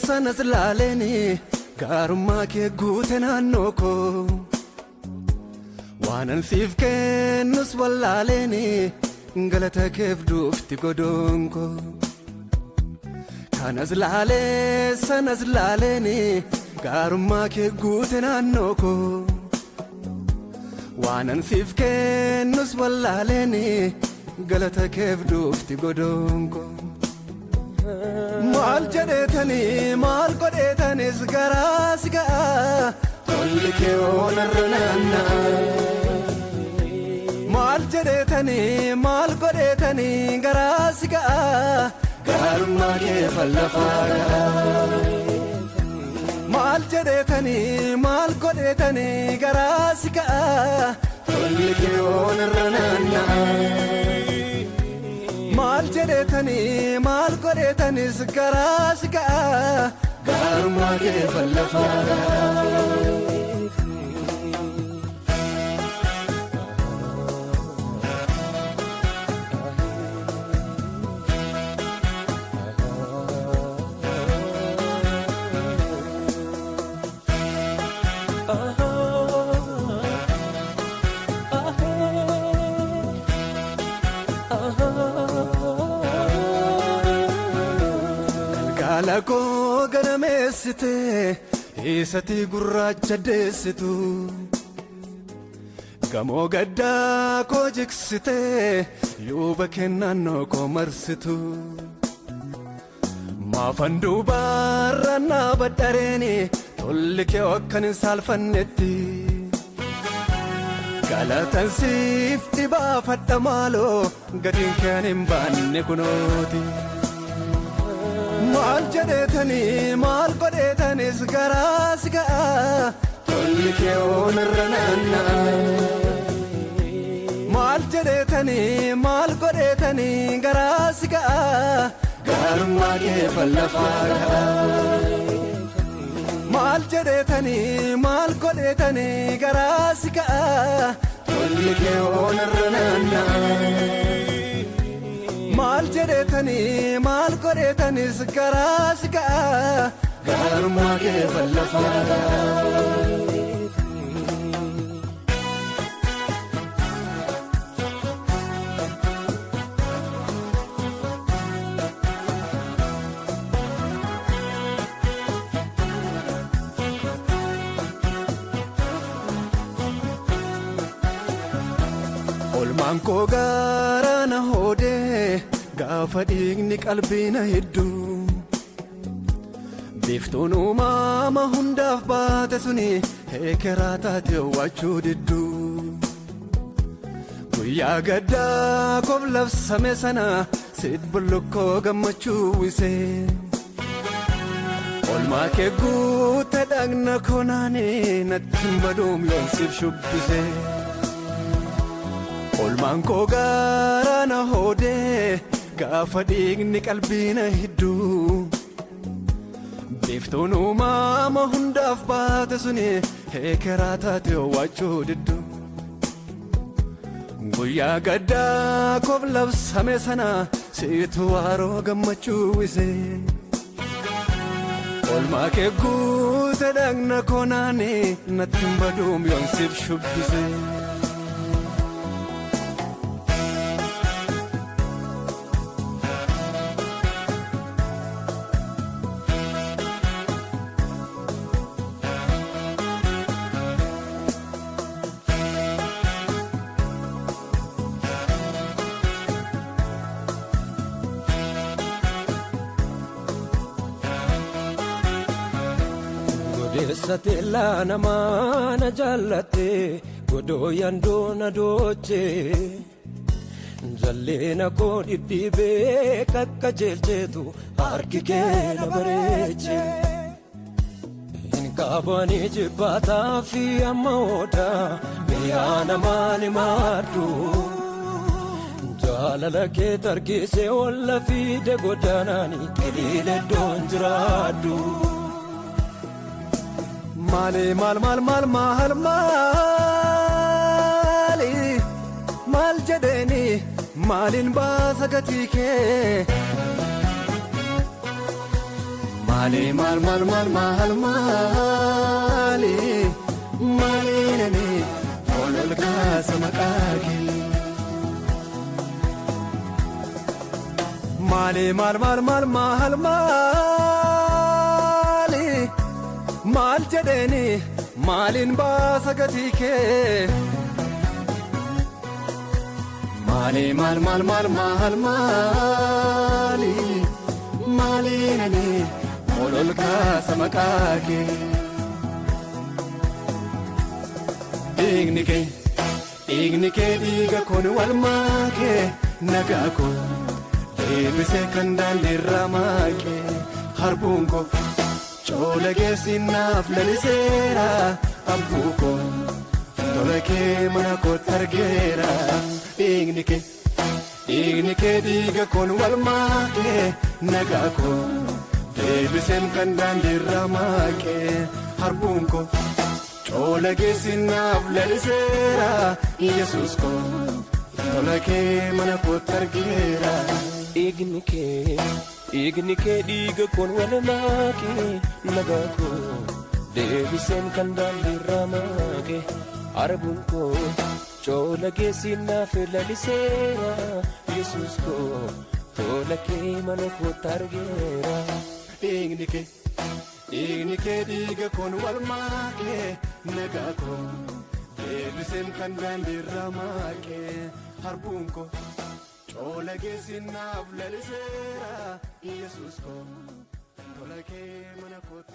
sanazlaleni garumma ke guutenannoko waanan siif kennus wallaaleni galata keef dufti godonko sanazlaleni garumma ke guutenannoko waanan siif kennus wallaaleni galata keef dufti godonko Mal jedetani mal godetani sigara siga tolke onarnana Mal jedetani mal godetani gara siga garma ke fallafaga Mal jedetani mal godetani gara siga tolke onarnana Mal jedetani mal godetani sigara siga garma ke fallafaga Alako ganamesite isati gurracha desitu Gamo gadda ko jiksite yuba kennanno ko marsitu Maafandu barranna baddareni tollike okkan salfannetti Galatan siif dhibaafadha maalo gatiin kan hin baanne kunooti Mal jedetani mal godetani sigara siga tolke onarnana Mal jedetani mal godetani gara siga garma ke fallafaga Mal jedetani mal godetani gara siga tolke onarnana Mal jedetani mal godetani sigara siga garma ke fallafaga Olmanko garana hode gafadhigni qalbina hiddu Biftuun uumama hundaaf baate suni heekeraa taate wachuu diddu Guyyaa gaddaa koof labsame sana sit bullukkoo gammachuu wise Olmaa kee guute dhagna konaani nattin baduum yoon siif shubbise Olmanko garana hode gafadhigni qalbina hiddu Biftuun uumama hundaaf baate suni heekeraa taate wachuu diddu Guyyaa gaddaa koof labsame sana situ waaroo gammachuu wise Olmaa kee guute dhagna konaani nattin baduum yoon siif shubbise Satella namana jallate godo yandona doche Jallena ko diddibe kakka jelchetu harki kee bareeche In kabani jibbata fi amoda biyana mali madu Jalala ke tarkise olla fi de godanani kedile donjradu Mali mal mal mal mal mali mal jedeni malin basagati ke Maali nani olol kaasa maqaake. Maali maal jedheeni maaliin baasa gatii kee. Maali nani olol kaasa maqaake. Dhiigni kee dhiiga koon walmaa kee nagaa koo deebisee kan daandiirraa maaqee harbuun koo coola geessinaaf laliseera abbuu koo tola kee mana kootti argeera. Dhiigni kee dhiiga koon walmaa kee nagaa koo deebiseen kan daandiirraa maaqee harbuun koo coola geessinaaf laliseera Yesuus koo tola kee mana kootti argeera. Dhiigni kee dhiiga koon walmaa kee nagaa koo deebiseen kan daandiirraa maaqee harbuun koo coola geessinaaf laliseera Yesuus koo tola kee mana kootti argeera. Dhiigni kee dhiiga koon walmaa kee nagaa koo deebiseen kan daandiirraa maaqee harbuun koo coola geessinaaf laliseera Yesuus koo tola kee mana kootti